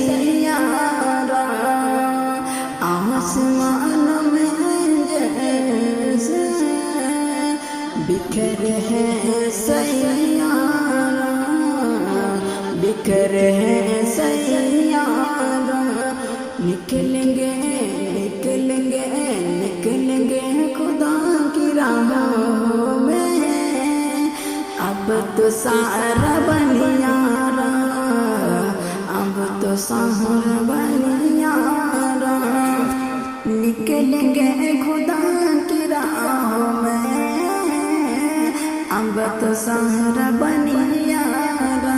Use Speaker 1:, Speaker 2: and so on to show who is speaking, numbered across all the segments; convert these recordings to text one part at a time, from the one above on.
Speaker 1: سیارہ آسمان میں جیسے بکھر ہے سیارہ بکھر ہے سیارہ نکلیں گے نکلیں گے نکلیں گے خدا کی راہوں میں اب تو سارا بنیارا اب تو سارا بنیارا نکلیں گے خدا کی راہوں میں اب تو سارا بنیارا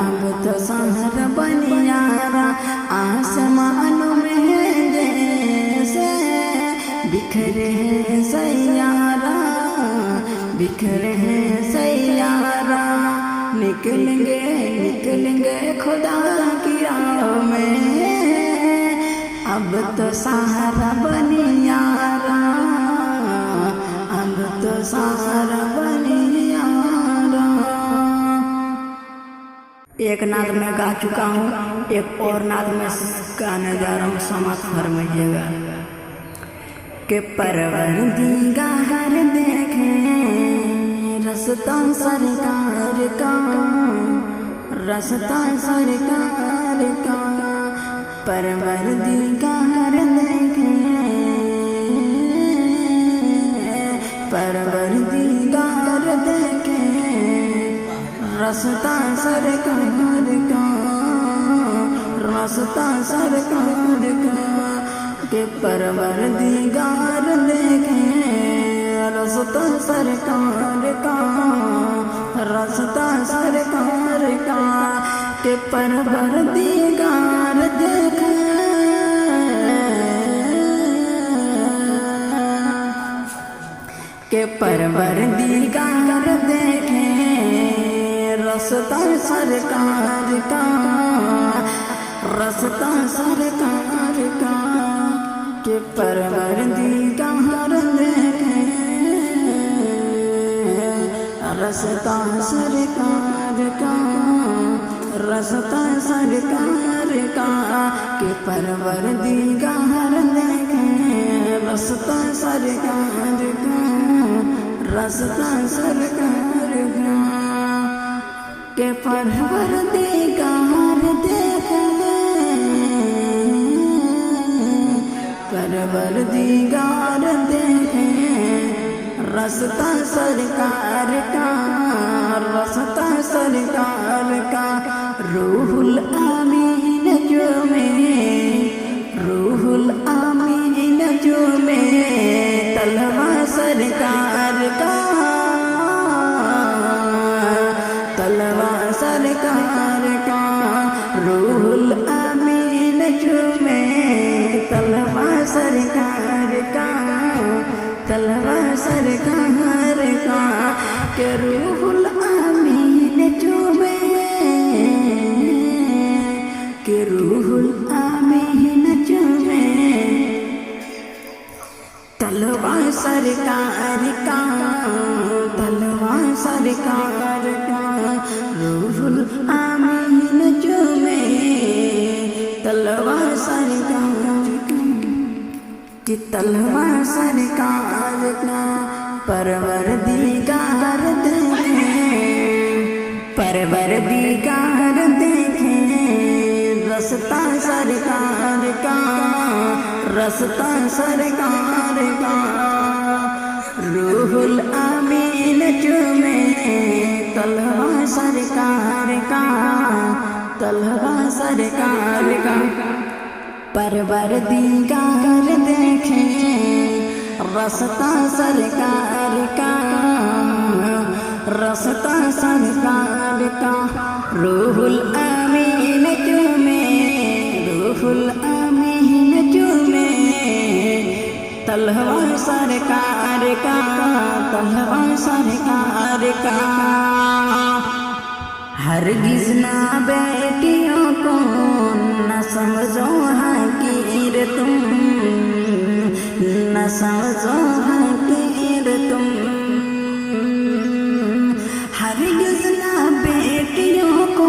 Speaker 1: اب تو سارا بنیارا آسمانوں میں جیسے بکھرے ہیں سیارہ بکھرے ہیں سیارہ نکلیں گے خدا کی راہ میں اب تو سارا بنیارا اب تو سارا بنیارا ایک نعت میں گا چکا ہوں ایک اور نعت میں گانے جا رہا ہوں سماعت فرمائیے گا کہ پروردگار دیکھیں رستہ سرکار کا رستہ سرکار کا پروردگار دیکھیں پروردگار دیکھیں رستہ سرکار کا رستہ سرکار کا کہ پروردگار دیکھیں رستہ سرکار کا رستہ سرکار کا کہ پروردگار دیکھیں کہ پروردگار دیکھیں رستہ سرکار کا رستہ سرکار کا کہ پروردگار دیکھیں رستہ سرکار کا رستہ سرکار کا کہ پروردگار دیکھیں رستہ سرکار کا رستہ سرکار کا کہ پروردگار دیکھیں پروردگار دیکھیں رستہ سرکار کا رستہ سرکار کا روح الامین جو میں روح الامین جو میں طلبہ سرکار کا طلبہ سرکار کا روح الامین جو میں طلبہ سرکار کا طلبہ سرکار کا کہ روح الامین جو میں کہ روح الامین جو میں طلبہ سرکار کا طلبہ سرکار کا روح الامین جو میں طلبہ سرکار کا کہ طلبہ سرکار کا پروردگار دیکھیں پروردگار دیکھیں رستہ سرکار کا رستہ سرکار کا روح الامین جو میں طلبہ سرکار کا طلبہ سرکار کا پروردگار دیکھیں رستہ سرکار کا رستہ سرکار کا روح الامین جو میں روح الامین جو میں طلبہ سرکار کا طلبہ سرکار کا ہرگز نہ بیٹیوں کو نہ سمجھو حقیر تم نہ سمجھو حقیر تم ہرگز نہ بیٹیوں کو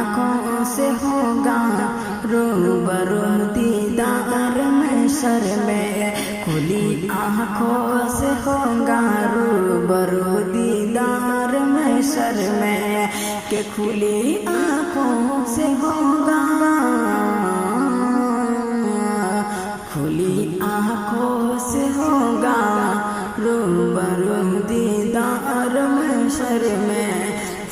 Speaker 1: آنکھوں سے ہوگا روبرو دیدار محشر میں، کھلی آنکھوں سے ہوگا روبرو دیدار محشر میں، کہ کھلی آنکھوں سے ہوگا، کھلی آنکھوں سے ہوگا روبرو دیدار محشر میں،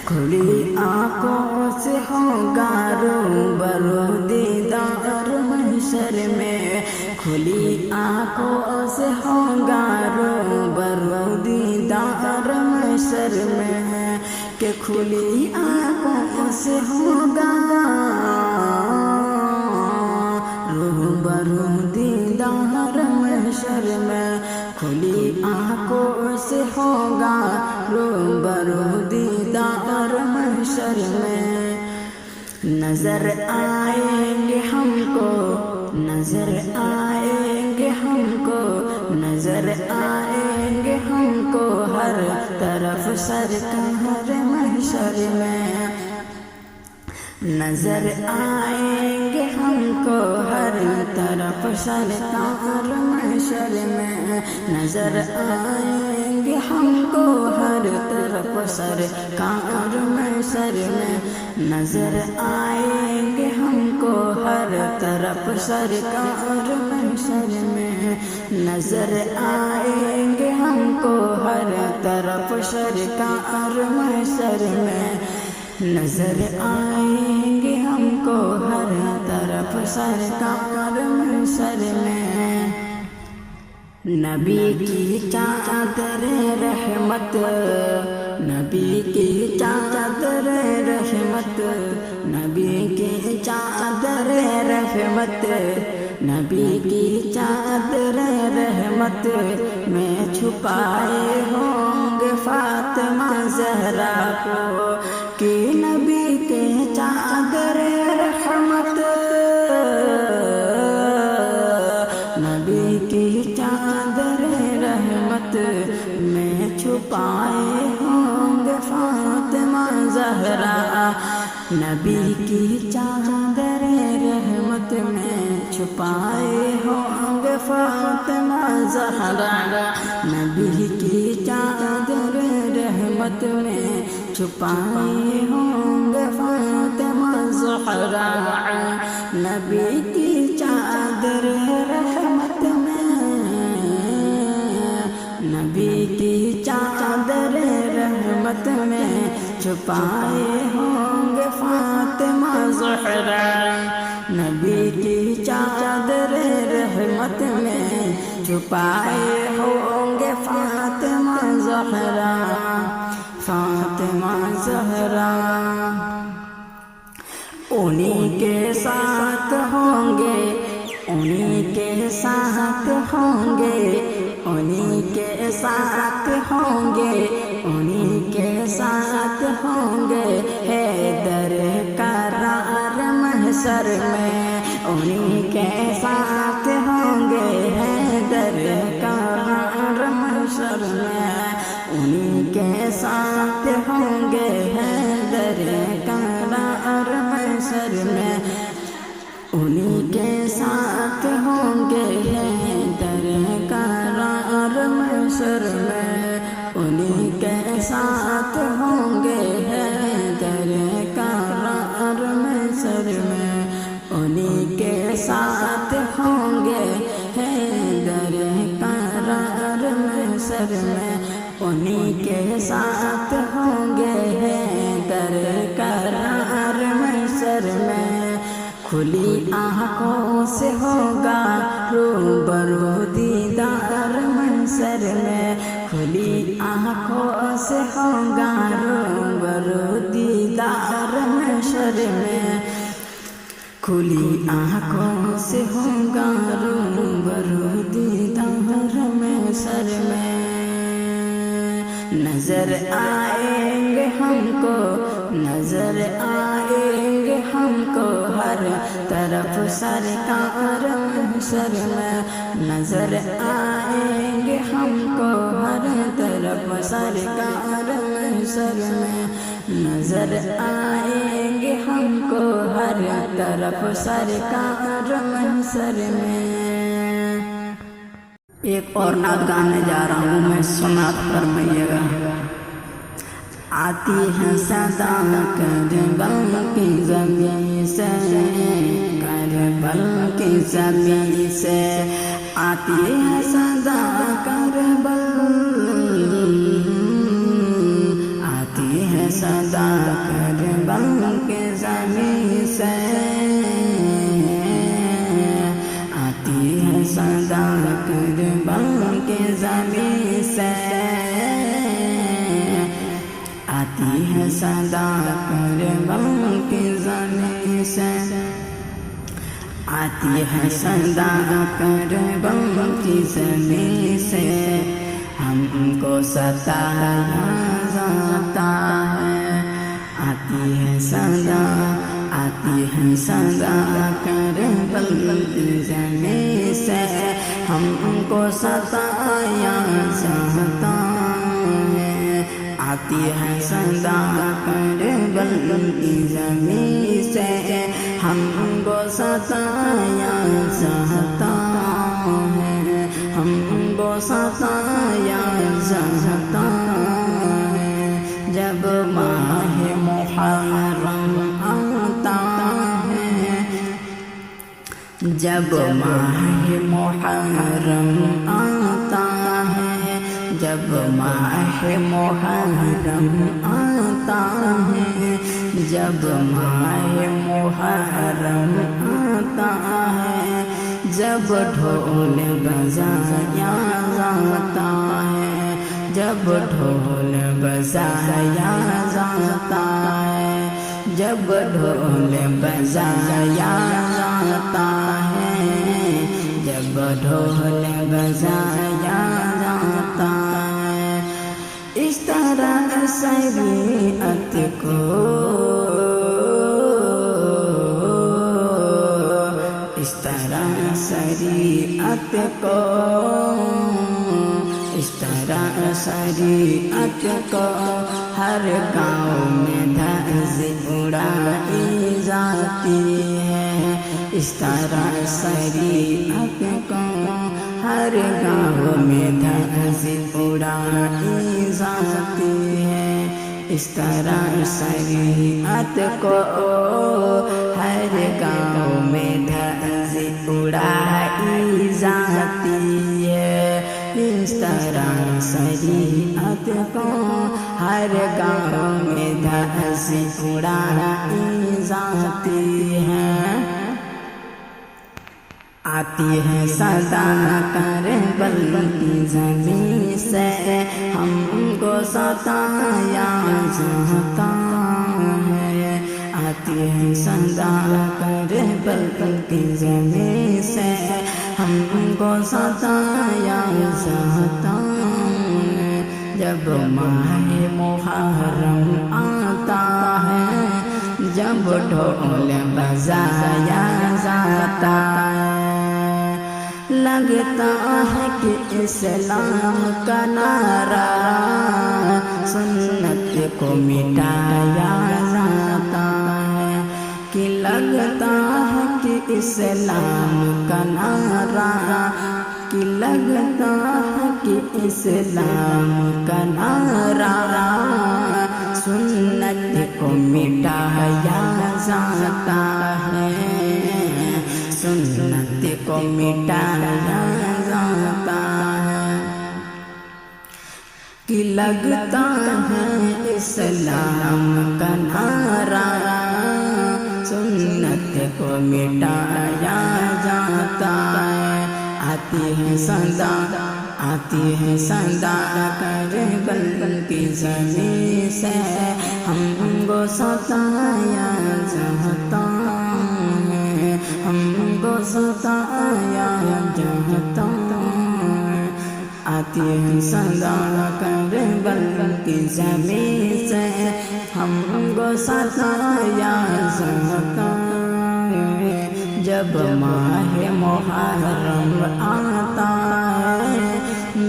Speaker 1: کھلی آنکھوں سے ہوگا روبرو دیدار محشر میں، کھلی آنکھوں سے ہوگا روبرو دیدار محشر میں، کہ کھلی آنکھوں سے ہوگا روبرو دیدار محشر میں، کھلی آنکھوں سے ہوگا روبرو دیدار محشر میں، نظر آئیں گے ہم کو، نظر آئیں گے ہم کو، نظر آئیں گے ہم کو ہر طرف سرکار محشر میں، نظر آئیں گے ہم کو ہر طرف سرکار محشر میں، نظر آئیں گے ہم کو ہر طرف سرکار محشر میں، نظر آئیں گے ہم کو ہر طرف سرکار محشر میں، نظر آئیں گے ہم کو ہر طرف سرکار محشر میں، نظر آئیں گے ہم کو ہر طرف سرکار محشر میں، نبی کی چادر رحمت، نبی کی چادر رحمت، نبی کی چادر رحمت، نبی کی چادر رحمت میں چھپائے ہوں گے فاطمہ زہرا کو، کہ نبی کے چادر رحمت، نبی کی چادر رحمت میں چھپائے ہوں گے فاطمہ زہرا، نبی کی چادر رحمت میں چھپائے ہوں گے فاطمہ زہرا، نبی کی چادر رحمت میں چھپائے ہوں گے فاطمہ زہرا، نبی کی چادر رحمت میں، نبی کی چادر رحمت میں چھپائے ہوں گے فاطمہ زہرا، نبی کی چادر رحمت میں چھپائے ہوں گے فاطمہ زہرا، فاطمہ زہرا، انہی کے ساتھ ہوں گے، انہی کے ساتھ ہوں گے، انہی کے ساتھ ہوں گے، انہی کے ساتھ ہوں گے حیدر قرار محشر میں، انہی کے ساتھ ہوں گے حیدر قرار محشر میں، انہی کے ساتھ ہوں گے حیدر قرار محشر میں، انہی کے ساتھ ہوں گے حیدر قرار محشر میں، انہی کے ساتھ ہوں گے حیدر قرار محشر میں، انہی کے ساتھ ہوں گے حیدر قرار محشر میں، انہی کے ساتھ ہوں گے حیدر قرار محشر میں، کھلی آنکھوں سے ہوگا روبرو دیدار محشر میں، کھلی آنکھوں سے ہوگا روبرو دیدار محشر میں، کھلی آنکھوں سے ہوگا روبرو دیدار محشر میں، نظر آئیں گے ہم کو، نظر آئیں گے ہم کو ہر طرف سرکار محشر میں، نظر آئیں گے ہم کو ہر طرف سرکار محشر میں، نظر آئیں گے ہم ہم کو ہر طرف سرکار محشر میں۔ ایک اور نعت گانے جا رہا ہوں میں، سماعت فرمائیے گا۔ آتی ہے صدا کربل کی زمین سے، کربل کی زمین سے آتی ہے صدا کربل، آتی ہے صدا کربل کی زمین سے، آتی ہے صدا کربل کی زمین سے، آتی ہے صدا کربل کی زمین سے، آتی ہے صدا کربل کی زمین سے، ہم کو ستایا جاتا ہے، آتی ہے صدا، آتی ہے صدا کربل کی زمین سے، ہم کو ستایا جاتا ہے، آتی ہے صدا کربل کی زمین سے، ہم کو ستایا جاتا ہے، ہم کو ستایا جاتا ہے، جب ماہ محرم آتا ہے، جب ماہ محرم آتا ہے، جب ماہ محرم آتا ہے، جب ماہ محرم آتا ہے، جب ڈھول بجایا جاتا ہے، جب ڈھول بجایا جاتا ہے، جب ڈھول بجایا جاتا ہے، جب ڈھول بجایا جاتا ہے، اس طرح شریعت کو، اس طرح شریعت کو، اس طرح شریعت کو ہر گاؤں میں دھجی اڑائی جاتی ہے، اس طرح شریعت کو ہر گاؤں میں دھجی اڑائی جاتی ہے، اس طرح شریعت کو ہر گاؤں میں دھجی اڑائی جاتی ہے، اس طرح شریعت کو ہر گاؤں میں دھجی اڑائی جاتی ہے، آتی ہے صدا کربل کی زمین سے، ہم کو ستایا جاتا ہے، آتی ہے صدا کربل کی زمین سے، ہم کو ستایا جاتا ہے، جب ماہ محرم آتا ہے، جب ڈھول بجایا جاتا ہے، لگتا ہے کہ اسلام کا نعرہ سنت کو مٹایا جاتا ہے، کہ لگتا ہے کہ اسلام کا نعرہ، کہ لگتا ہے کہ اسلام کا نعرہ سنت کو مٹایا جاتا ہے، سنت کو مٹایا جاتا ہے، کہ لگتا ہے اسلام کا نعرہ سنت کو مٹایا جاتا ہے، آتی ہے صدا، آتی ہے صدا کربل کی زمین سے، ہم کو ستایا جاتا ہے، ہم کو ستایا جاتا ہے، آتی ہے صدا کربل کی زمین سے، ہم کو ستایا جاتا ہے، جب ماہ محرم آتا ہے،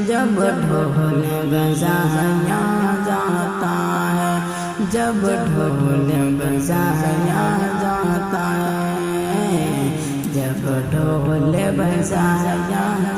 Speaker 1: جب ڈھول بجایا جاتا ہے، جب جب ڈھول بجایا جاتا ہے، جب ڈھول بجایا